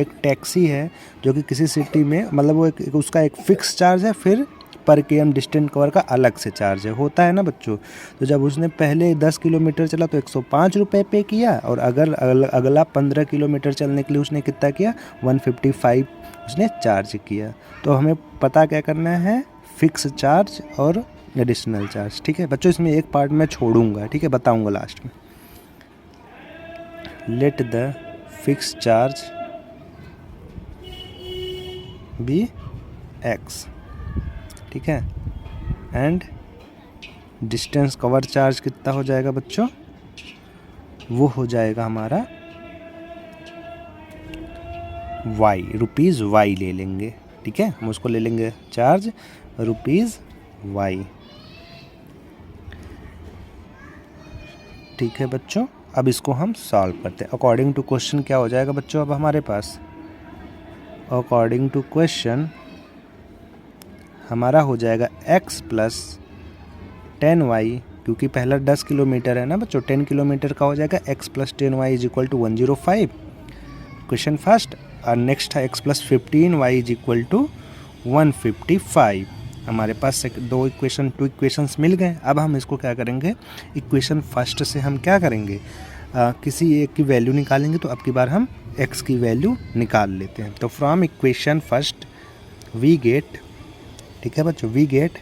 एक टैक्सी है जो कि किसी सिटी में, मतलब वो उसका एक फिक्स चार्ज है, फिर पर केएम डिस्टेंस कवर का अलग से चार्ज है, होता है ना बच्चों। तो जब उसने पहले 10 किलोमीटर चला तो 105 रुपये पे किया, और अगर अगला 15 किलोमीटर चलने के लिए उसने कितना किया, 155 उसने चार्ज किया। तो हमें पता क्या करना है, फिक्स चार्ज और एडिशनल चार्ज। ठीक है बच्चों, इसमें एक पार्ट मैं छोड़ूंगा, ठीक है, बताऊंगा लास्ट में। Let the fix charge be x, ठीक है, एंड डिस्टेंस कवर चार्ज कितना हो जाएगा बच्चों, वो हो जाएगा हमारा y, ₹y ले लेंगे। ठीक है, हम उसको ले लेंगे चार्ज ₹y। ठीक है बच्चों, अब इसको हम सॉल्व करते हैं अकॉर्डिंग टू क्वेश्चन। क्या हो जाएगा बच्चों अब हमारे पास, अकॉर्डिंग टू क्वेश्चन हमारा हो जाएगा x प्लस 10y, क्योंकि पहला 10 किलोमीटर है ना बच्चों, 10 किलोमीटर का हो जाएगा x plus 10y is equal to 105 question first, और नेक्स्ट है x plus 15y is equal to 155। हमारे पास दो इक्वेशंस मिल गए। अब हम इसको क्या करेंगे, इक्वेशन फर्स्ट से हम क्या करेंगे, किसी एक की वैल्यू निकालेंगे। तो अब की बार हम x की वैल्यू निकाल लेते हैं। तो from equation first we get, ठीक है बच्चों, we get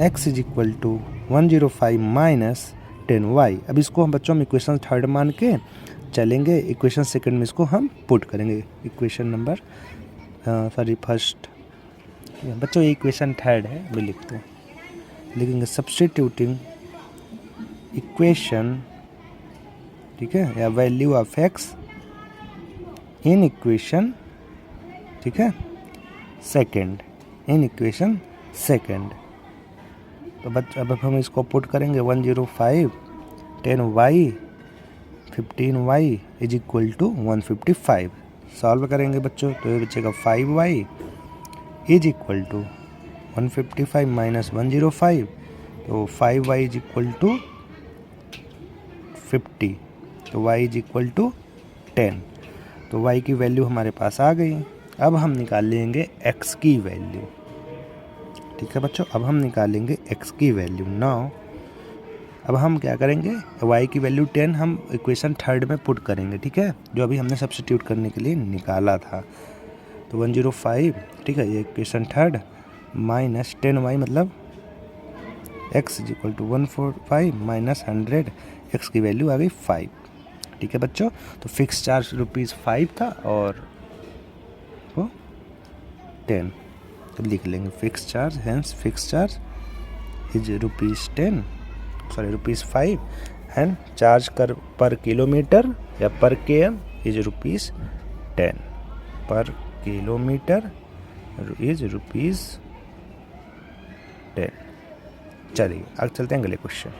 x is equal to 105 minus 10y। अब इसको हम बच्चों हम इक्वेशन थर्ड मान के चलेंगे, इक्वेशन सेकंड में इसको हम पुट करेंगे। इक्वेशन नंबर फर्स्ट बच्चों, ये इक्वेशन थर्ड है, भी लिखते हैं, लिखेंगे सब्स्टिट्यूटिंग इक्वेशन, ठीक है, या value of x in equation, ठीक है, सेकंड, इन इक्वेशन सेकंड। तो बच्चों अब हम इसको पुट करेंगे 105 10y 15y is equal to 155। Solve करेंगे बच्चों तो ये बचेगा 5y is equal to 155 minus 105, तो 5y इज इक्वल टू 50, तो y इज इक्वल टू 10। तो y की वैल्यू हमारे पास आ गई। अब हम निकाल लेंगे x की वैल्यू। ठीक है बच्चों, अब हम निकालेंगे x की वैल्यू। नाउ अब हम क्या करेंगे, y की वैल्यू 10 हम इक्वेशन थर्ड में पुट करेंगे, ठीक है, जो अभी हमने सब्स्टिट्यूट करने के लिए निकाला था। तो 105, ठीक है, ये इक्वेशन थर्ड माइनस 10y, मतलब x is equal to 145 minus 100, x की वैल्यू आ गई 5। ठीक है बच्चों, तो फिक्स चार्ज ₹5 था और वो 10। तो लिख लेंगे fix charge, hence fix charge is ₹5 and charge कर पर किलोमीटर या पर केएम इज ₹10। पर किलोमीटर इज ₹10। चलिए अब चलते हैं अगले क्वेश्चन।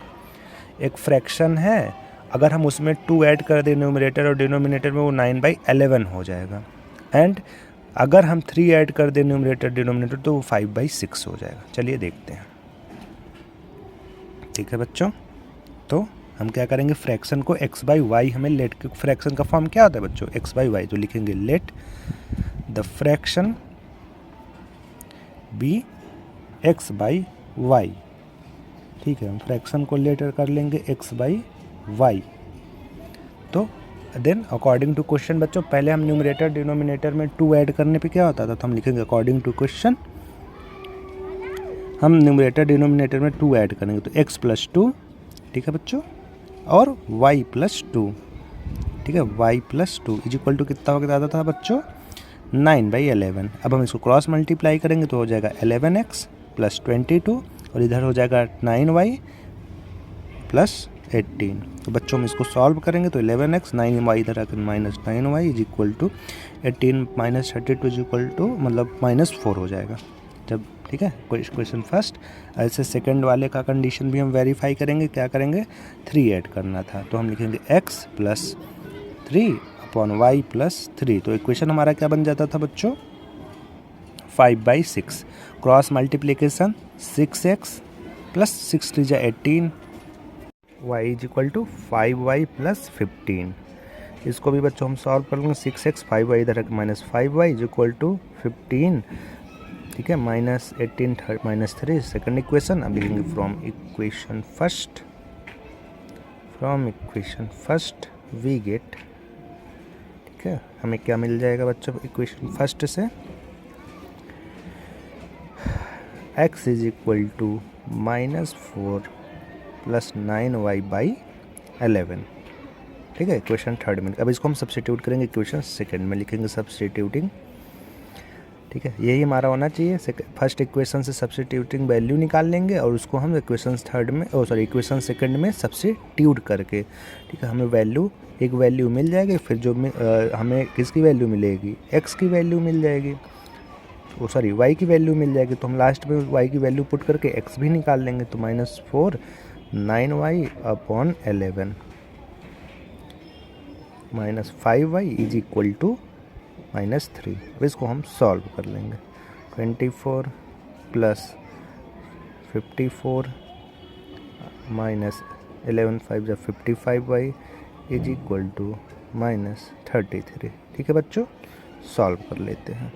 एक फ्रैक्शन है, अगर हम उसमें 2 ऐड कर दें न्यूमरेटर और डिनोमिनेटर में, वो 9/11 हो जाएगा। एंड अगर हम 3 ऐड कर दें न्यूमरेटर डिनोमिनेटर तो वो 5/6 हो जाएगा। चलिए देखते हैं। ठीक है बच्चों, तो हम क्या करेंगे, फ्रैक्शन को x/y हमें लेट के, फ्रैक्शन का फॉर्म क्या होता है बच्चों, x/y, तो लिखेंगे let the fraction B x/y। ठीक है, हम फ्रैक्शन को लेटर कर लेंगे x/y। तो देन अकॉर्डिंग टू क्वेश्चन बच्चों, पहले हम न्यूमरेटर डिनोमिनेटर में 2 ऐड करने पे क्या होता था, तो हम लिखेंगे अकॉर्डिंग टू क्वेश्चन हम न्यूमरेटर डिनोमिनेटर में 2 ऐड करेंगे, तो x+2, ठीक है बच्चों, और y+2। ठीक है, y+2 इज इक्वल टू कितना हो गया था बच्चों, 9/11। अब हम इसको क्रॉस मल्टीप्लाई करेंगे तो हो जाएगा 11x + 22, और इधर हो जाएगा 9y + 18। तो बच्चों हम इसको सॉल्व करेंगे तो 11x 9y इधर आकर -9y is equal to 18 - 32 is equal to मतलब -4 हो जाएगा जब। ठीक है, क्वेश्चन फर्स्ट। ऐसे सेकंड वाले का कंडीशन भी हम वेरीफाई करेंगे। क्या करेंगे, 3 ऐड करना था, तो हम लिखेंगे x + 3 अपॉन y + 3। तो इक्वेशन हमारा क्या बन जाता था बच्चों, 5/6। Cross multiplication 6x + 6 × 18, y is equal to 5y + 15। इसको भी बच्चों हम सॉल्व कर लेंगे, 6x 5y इधर -5y इज इक्वल टू 15। ठीक है, -18 -3 सेकंड इक्वेशन। अब लिखेंगे from equation first we get. ठीक है, हमें क्या मिल जाएगा बच्चों इक्वेशन फर्स्ट से, x is equal to -4 + 9y/11। ठीक है, इक्वेशन थर्ड में। अब इसको हम सब्स्टिट्यूट करेंगे इक्वेशन सेकंड में, लिखेंगे सब्स्टिट्यूटिंग। ठीक है, यही हमारा होना चाहिए। फर्स्ट इक्वेशन से सब्स्टिट्यूटिंग वैल्यू निकाल लेंगे और उसको हम इक्वेशन सेकंड में सब्स्टिट्यूट करके, ठीक है, हमें एक वैल्यू मिल जाएगी। फिर जो हमें किसकी वैल्यू मिलेगी, x की वैल्यू मिल जाएगी, y की वैल्यू मिल जाएगी। तो हम लास्ट में y की वैल्यू पुट करके x भी निकाल लेंगे। तो -4 9y/11 -5y is equal to -3। अब इसको हम सॉल्व कर लेंगे। 24 + 54 -11 5 55y इज इक्वल टू -33। ठीक है बच्चों, सॉल्व कर लेते हैं।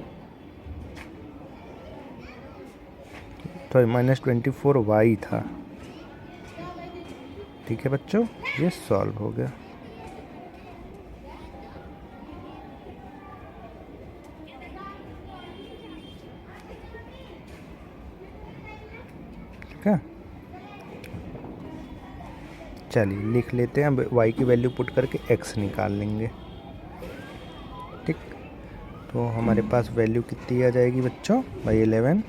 तो -24y था। ठीक है बच्चों, ये सॉल्व हो गया। ठीक है, चलिए लिख लेते हैं। अब y की वैल्यू पुट करके x निकाल लेंगे। ठीक, तो हमारे पास वैल्यू कितनी आ जाएगी बच्चों, /11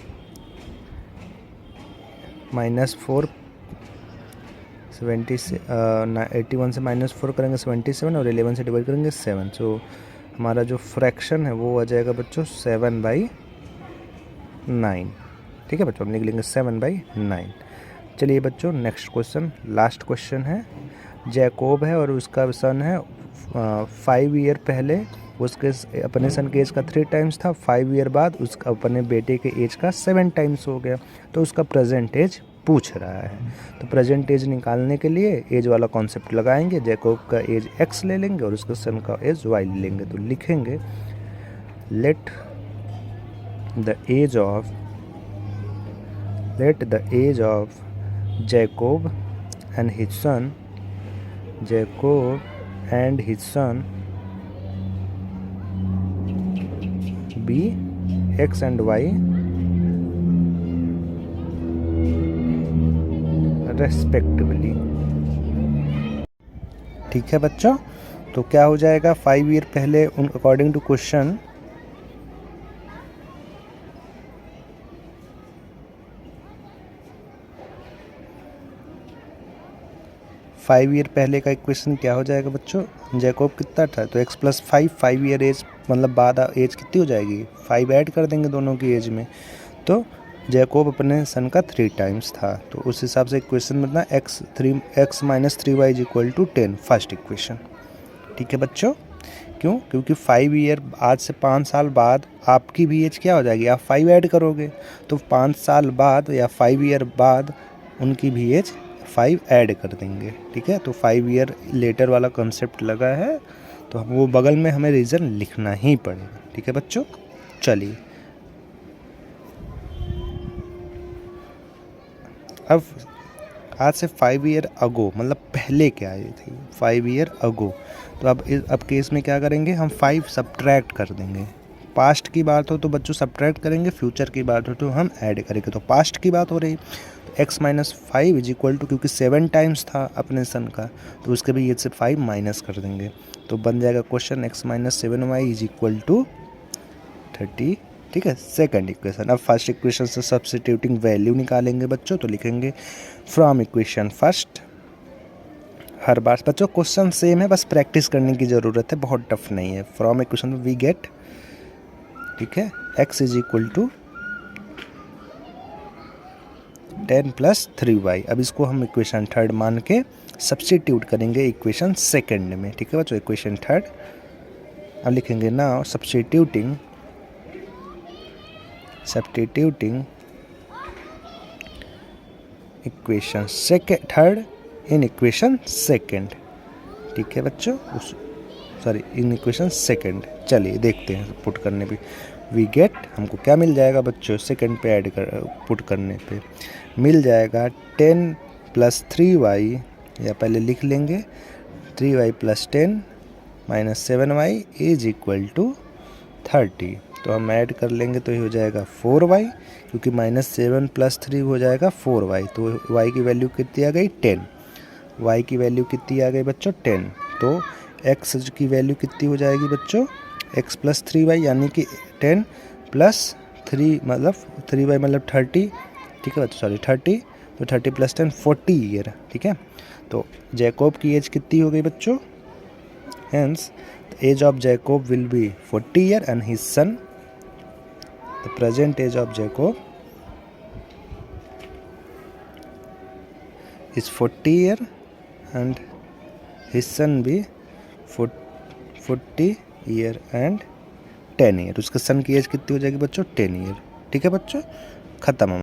-4 81 से -4 करेंगे 77, और 11 से डिवाइड करेंगे 7। सो हमारा जो फ्रैक्शन है वो आ जाएगा बच्चों 7/9। ठीक है बच्चों, हम लिख लेंगे 7/9। चलिए बच्चों, नेक्स्ट क्वेश्चन, लास्ट क्वेश्चन है। जैकोब है और उसका सन है, 5 ईयर पहले उसके अपने सन के एज का 3 टाइम्स था, 5 ईयर बाद उसका अपने बेटे के एज का 7 टाइम्स हो गया। तो उसका प्रेजेंट एज पूछ रहा है। तो प्रेजेंट एज निकालने के लिए एज वाला कॉन्सेप्ट लगाएंगे। जैकोब का एज x ले लेंगे और उसके सन का एज y ले लेंगे। तो लिखेंगे let the age of Jacob and his son be x and y respectively। ठीक है बच्चों, तो क्या हो जाएगा, 5 ईयर पहले अकॉर्डिंग टू क्वेश्चन 5 ईयर पहले का इक्वेशन क्या हो जाएगा बच्चों, जैकोब कितना था, तो x + 5 ईयर एज मतलब बाद एज कितनी हो जाएगी, 5 ऐड कर देंगे दोनों की एज में। तो जैकोब अपने सन का 3 टाइम्स था, तो उस हिसाब से इक्वेशन बनना x minus 3y is equal to 10, first equation. ठीक है बच्चों, क्यों? क्योंकि 5 ईयर आज से 5 साल बाद आपकी भी एज क्या हो जाएगी, आप 5 ऐड करोगे तो 5 साल बाद या 5 ईयर बाद उनकी भी एज 5 ऐड कर देंगे। ठीक है, तो 5 ईयर लेटर वाला कॉन्सेप्ट लगा है, तो वो बगल में हमें रीज़न लिखना ही पड़ेगा। ठीक है बच्चों, चलिए अब आज से 5 ईयर अगो मतलब पहले क्या आई थी, 5 ईयर अगो। तो अब केस में क्या करेंगे, हम 5 सब्ट्रैक्ट कर देंगे। पास्ट की बात हो तो बच्चों सब्ट्रैक्ट करेंगे, फ्यूचर की बात हो तो हम ऐड करेंगे। तो पास्ट की बात हो रही, तो x minus 5 is equal to, क्योंकि 7 टाइम्स था अपने सन का, तो उसके भी ये से 5 माइनस कर देंगे, तो बन जाएगा question x minus 7y is equal to 30। ठीक है, सेकंड इक्वेशन। अब फर्स्ट इक्वेशन से सब्स्टिट्यूटिंग वैल्यू निकालेंगे बच्चों, तो लिखेंगे फ्रॉम इक्वेशन फर्स्ट। हर बार बच्चों क्वेश्चन सेम है, बस प्रैक्टिस करने की ज़रूरत है, बहुत टफ नहीं है। फ्रॉम इक्वेशन वी गेट, ठीक है, x is equal to 10 plus 3y। अब इसको हम इक्वेशन थर्ड मान के सब्स्टिट्यूट करेंगे इक्वेशन सेकंड में। ठीक है बच्चों, इक्वेशन थर्ड अब लिखेंगे now substituting equation third in equation second. ठीक है बच्चों, इन इक्वेशन सेकंड। चलिए देखते हैं पुट करने पे वी गेट, हमको क्या मिल जाएगा बच्चों, सेकंड पे ऐड कर पुट करने पे मिल जाएगा 10 प्लस 3y, या पहले लिख लेंगे 3y plus 10 minus 7y is equal to 30। तो हम ऐड कर लेंगे तो ये हो जाएगा 4y, क्योंकि माइनस 7 प्लस 3 हो जाएगा 4y, तो y की वैल्यू कितनी आ गई 10। y की वैल्यू कितनी आ गई बच्चों 10, तो x की वैल्यू कितनी हो जाएगी बच्चों, x प्लस 3y, यानी कि 10 प्लस 3 मतलब 3y मतलब 30। ठीक है बच्चों, सॉरी 30, तो 30 प्लस 10 40 ईयर। ठीक है, तो जैकोब की एज कितनी हो गई बच्चों, hence the age of Jacob will be 40 year and his son, the present age of Jacob is 40 year and his son be 40 year and 10 year। उसके सन की एज कितनी हो जाएगी बच्चों 10 ईयर। ठीक है बच्चों, खत्म।